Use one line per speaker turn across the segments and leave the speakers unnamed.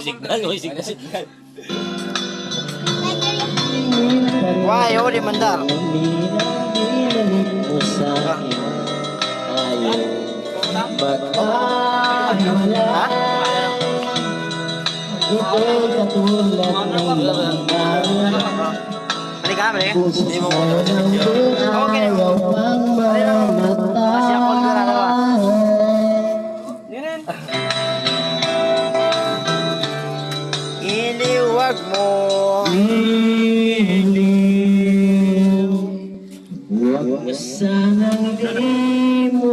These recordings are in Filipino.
Signal.
Wah, ayaw di mandar. Ha? Balik ka, balik. Hindi mo ko. Okay. Masih ako na dalawa. Iliwag mo.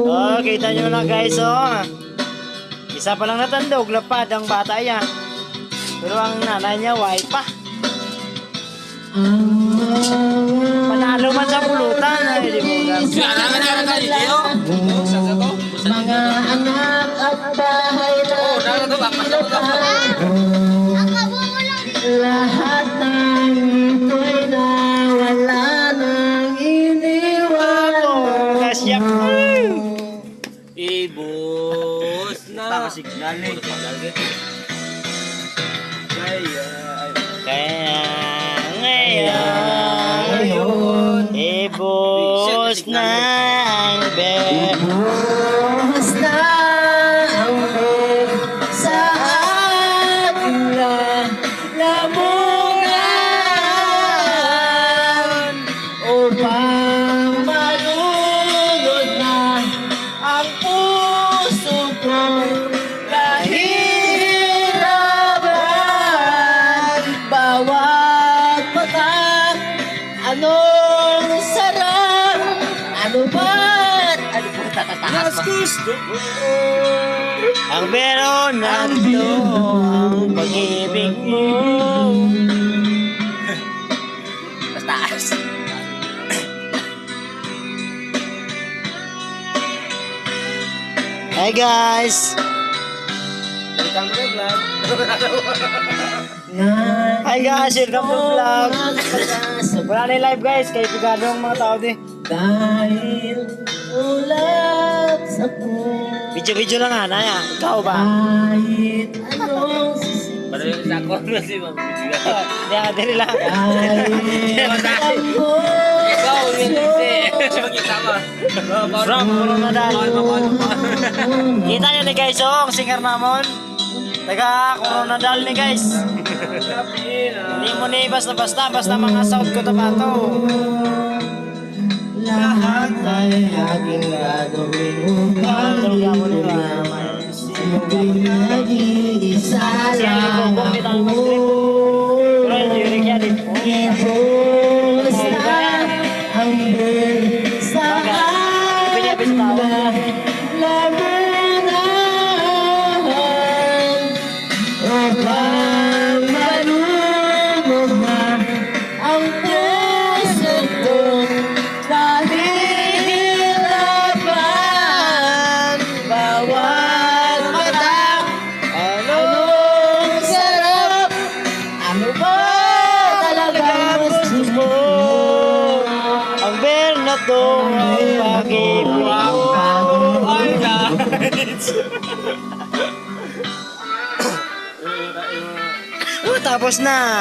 Oh, kita nyo na guys, oh. Isa pa lang natandog, lapad ang bata niya. Pero ang nanay niya, white pa. Panalo man sa pulutan, ay di mo guys.
Mga anak at bahay lahat ng ito'y nawala ng iniwan.
Kasyap.
Ibus na.
Signal eh.
Kaya
Ngayon, ibus na ang bed.
Ibus na ang bed sa ating lamunan upang malunod na ang puso ko kahirapan. Bawat patak, anong sarap, ano ba't, ano ba tatatakas mo?
Ang meron nando ang pag-ibig mo.
Mas taas.
Hey guys! Hi guys! Welcome to vlog! Wala na yung live guys, kaya pigado ang mga tao di.
Dahil ulat sa puso,
Video-video lang nga, naya. Ikaw ba?
kahit anong sisip,
Para yung sa ako na si Ma'am.
Yan, dili lang.
kahit ako
Ikaw, yun kasi. Magkisama.
From Coronadal. Kita nyo ni guys, oh, ang singer namon. Taga Coronadal ni guys. Hindi mo ni basta-basta, basta mga sound ko tapato.
lahat ay aking gagawin upang ilunaman. Simpleng nag-iisa lang ako. Ibus na ang bed sa ating lamunan upang malunod na ang puso ko kahirapan. Bawat mata, anong sarap, ano ba talagang gusto mo?
Ang ber na to ang pag-ibig. Tapos na.